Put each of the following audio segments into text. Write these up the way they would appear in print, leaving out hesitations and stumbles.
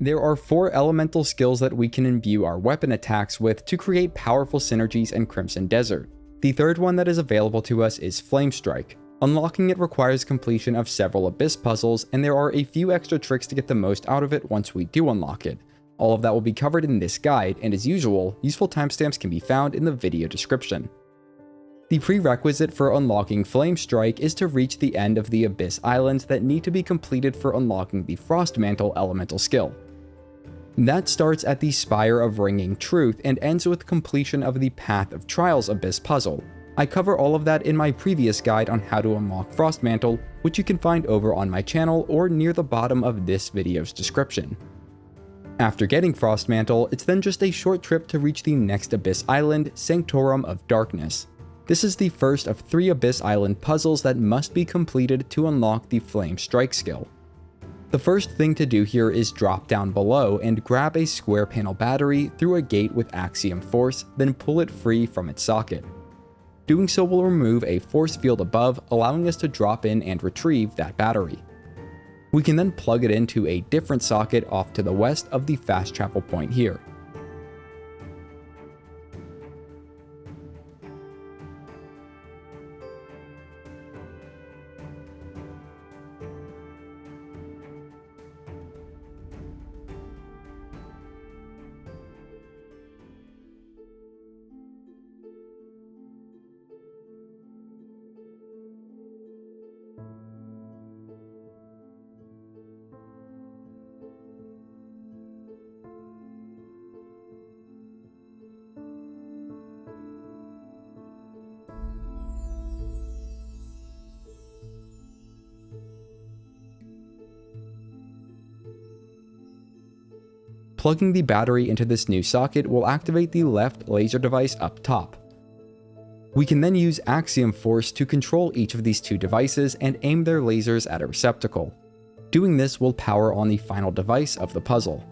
There are 4 elemental skills that we can imbue our weapon attacks with to create powerful synergies in Crimson Desert. The third one that is available to us is Flame Strike. Unlocking it requires completion of several Abyss puzzles, and there are a few extra tricks to get the most out of it once we do unlock it. All of that will be covered in this guide, and as usual, useful timestamps can be found in the video description. The prerequisite for unlocking Flame Strike is to reach the end of the Abyss Islands that need to be completed for unlocking the Frost Mantle elemental skill. That starts at the Spire of Ringing Truth and ends with completion of the Path of Trials Abyss puzzle. I cover all of that in my previous guide on how to unlock Frost Mantle, which you can find over on my channel or near the bottom of this video's description. After getting Frost Mantle, it's then just a short trip to reach the next Abyss Island, Sanctorum of Darkness. This is the first of 3 Abyss Island puzzles that must be completed to unlock the Flame Strike skill. The first thing to do here is drop down below and grab a square panel battery through a gate with Axiom Force, then pull it free from its socket. Doing so will remove a force field above, allowing us to drop in and retrieve that battery. We can then plug it into a different socket off to the west of the fast travel point here. Plugging the battery into this new socket will activate the left laser device up top. We can then use Axiom Force to control each of these 2 devices and aim their lasers at a receptacle. Doing this will power on the final device of the puzzle.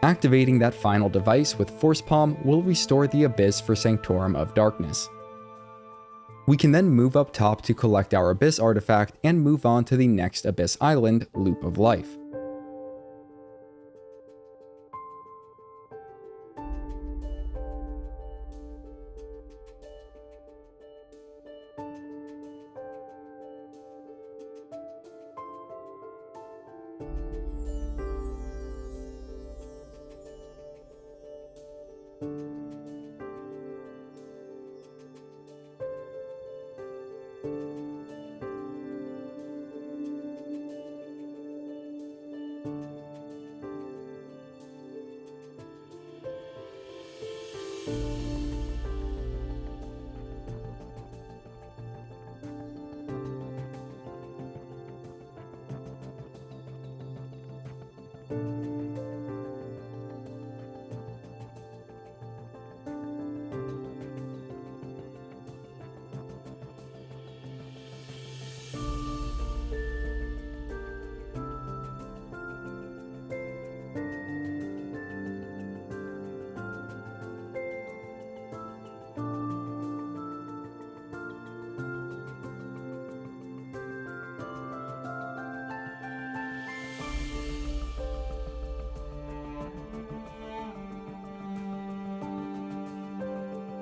Activating that final device with Force Palm will restore the Abyss for Sanctorum of Darkness. We can then move up top to collect our Abyss artifact and move on to the next Abyss Island, Loop of Life.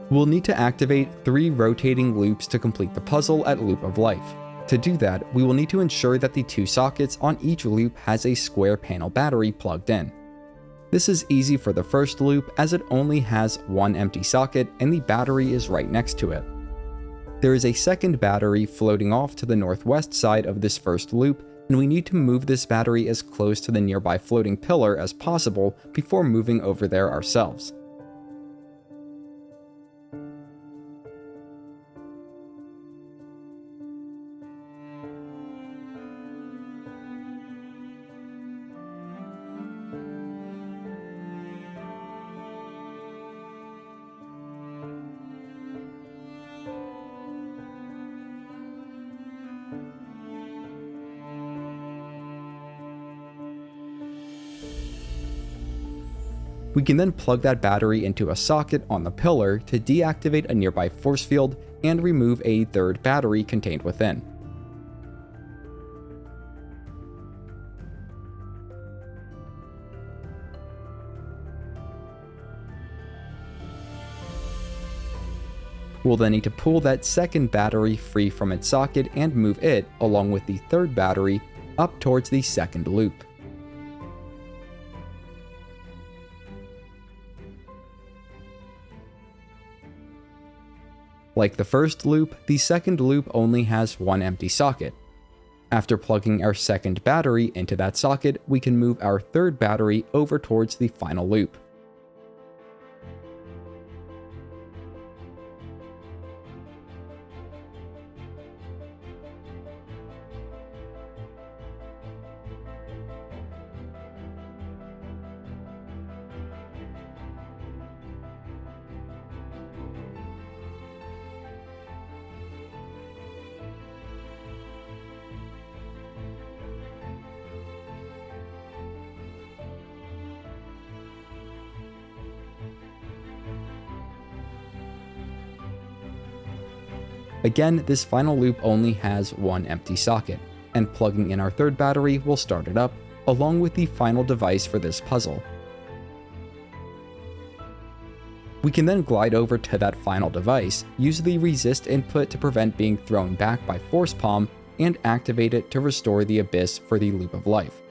We'll need to activate 3 rotating loops to complete the puzzle at Loop of Life. To do that, we will need to ensure that the 2 sockets on each loop has a square panel battery plugged in. This is easy for the first loop as it only has 1 empty socket and the battery is right next to it. There is a second battery floating off to the northwest side of this first loop, and we need to move this battery as close to the nearby floating pillar as possible before moving over there ourselves. We can then plug that battery into a socket on the pillar to deactivate a nearby force field and remove a third battery contained within. We'll then need to pull that second battery free from its socket and move it, along with the third battery, up towards the second loop. Like the first loop, the second loop only has one empty socket. After plugging our second battery into that socket, we can move our third battery over towards the final loop. Again, this final loop only has one empty socket, and plugging in our third battery will start it up, along with the final device for this puzzle. We can then glide over to that final device, use the resist input to prevent being thrown back by Force Palm, and activate it to restore the abyss for the loop of life.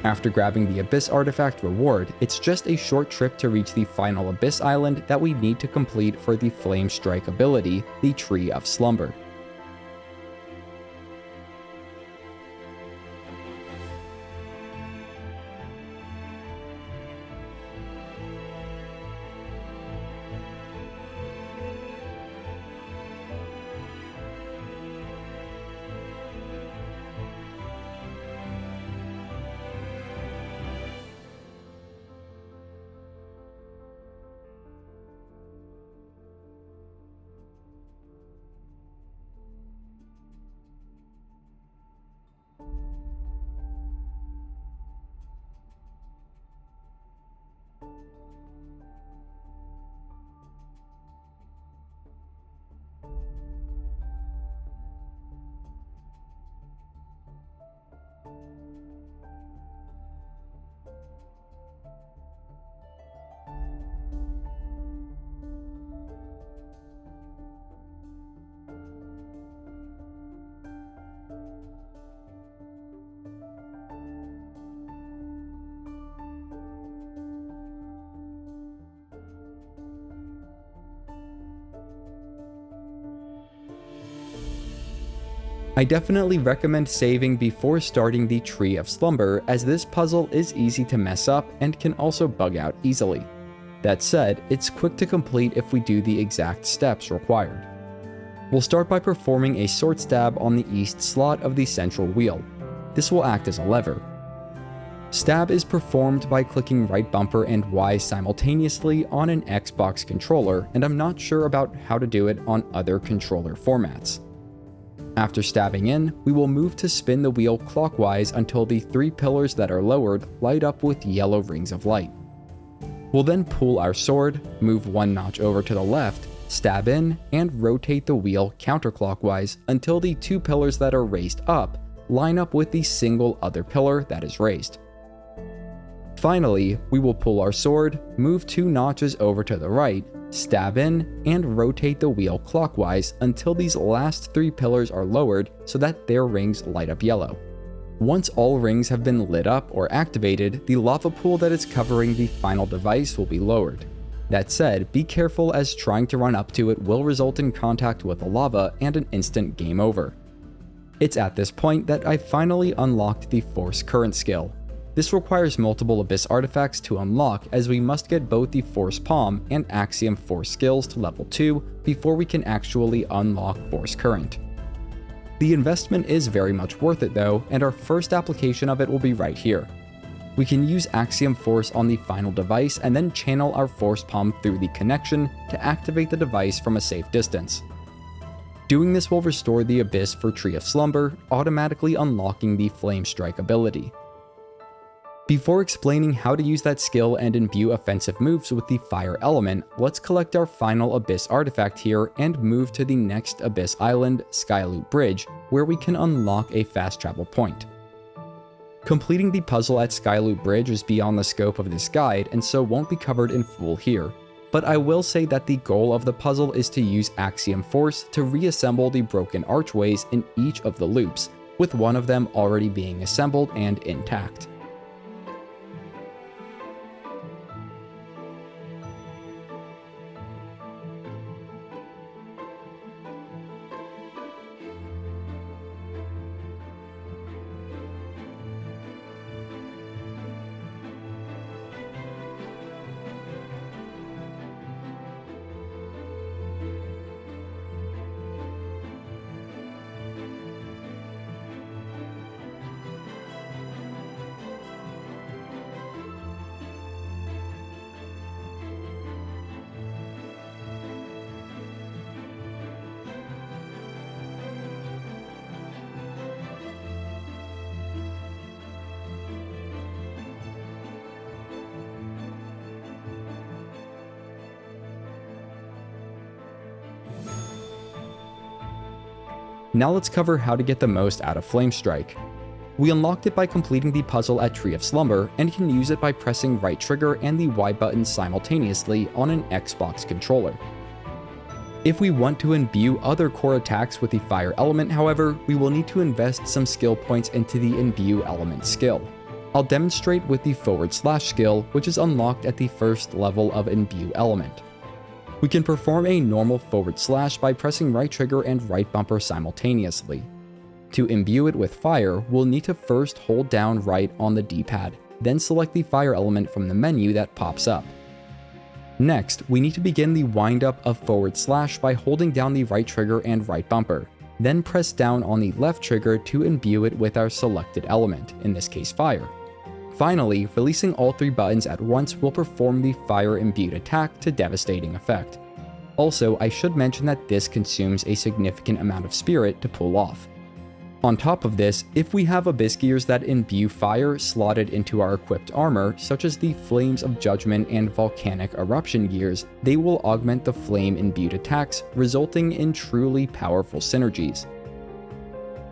After grabbing the Abyss artifact reward, it's just a short trip to reach the final Abyss Island that we need to complete for the Flame Strike ability, the Tree of Slumber. I definitely recommend saving before starting the Tree of Slumber, as this puzzle is easy to mess up and can also bug out easily. That said, it's quick to complete if we do the exact steps required. We'll start by performing a sword stab on the east slot of the central wheel. This will act as a lever. Stab is performed by clicking right bumper and Y simultaneously on an Xbox controller, and I'm not sure about how to do it on other controller formats. After stabbing in, we will move to spin the wheel clockwise until the 3 pillars that are lowered light up with yellow rings of light. We'll then pull our sword, move 1 notch over to the left, stab in, and rotate the wheel counterclockwise until the 2 pillars that are raised up line up with the single other pillar that is raised. Finally, we will pull our sword, move 2 notches over to the right, stab in, and rotate the wheel clockwise until these last 3 pillars are lowered so that their rings light up yellow. Once all rings have been lit up or activated, the lava pool that is covering the final device will be lowered. That said, be careful as trying to run up to it will result in contact with the lava and an instant game over. It's at this point that I finally unlocked the Force Current skill. This requires multiple Abyss artifacts to unlock, as we must get both the Force Palm and Axiom Force skills to level 2 before we can actually unlock Force Current. The investment is very much worth it though, and our first application of it will be right here. We can use Axiom Force on the final device and then channel our Force Palm through the connection to activate the device from a safe distance. Doing this will restore the Abyss for Tree of Slumber, automatically unlocking the Flame Strike ability. Before explaining how to use that skill and imbue offensive moves with the Fire Element, let's collect our final Abyss artifact here and move to the next Abyss Island, Skyloop Bridge, where we can unlock a fast travel point. Completing the puzzle at Skyloop Bridge is beyond the scope of this guide and so won't be covered in full here, but I will say that the goal of the puzzle is to use Axiom Force to reassemble the broken archways in each of the loops, with one of them already being assembled and intact. Now let's cover how to get the most out of Flame Strike. We unlocked it by completing the puzzle at Tree of Slumber, and can use it by pressing right trigger and the Y button simultaneously on an Xbox controller. If we want to imbue other core attacks with the Fire Element, however, we will need to invest some skill points into the Imbue Element skill. I'll demonstrate with the / skill, which is unlocked at the first level of Imbue Element. We can perform a normal / by pressing right trigger and right bumper simultaneously. To imbue it with fire, we'll need to first hold down right on the D-pad, then select the Fire Element from the menu that pops up. Next, we need to begin the windup of / by holding down the right trigger and right bumper, then press down on the left trigger to imbue it with our selected element, in this case fire. Finally, releasing all 3 buttons at once will perform the fire imbued attack to devastating effect. Also, I should mention that this consumes a significant amount of spirit to pull off. On top of this, if we have Abyss gears that imbue fire slotted into our equipped armor, such as the Flames of Judgment and Volcanic Eruption gears, they will augment the flame imbued attacks, resulting in truly powerful synergies.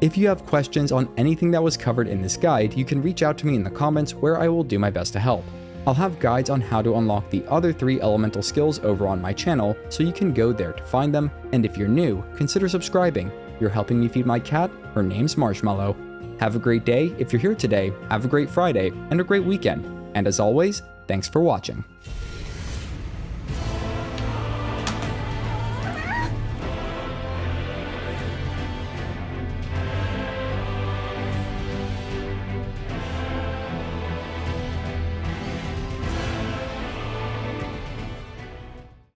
If you have questions on anything that was covered in this guide, you can reach out to me in the comments where I will do my best to help. I'll have guides on how to unlock the other 3 elemental skills over on my channel, so you can go there to find them, and if you're new, consider subscribing. You're helping me feed my cat, her name's Marshmallow. Have a great day if you're here today, have a great Friday, and a great weekend. And as always, thanks for watching.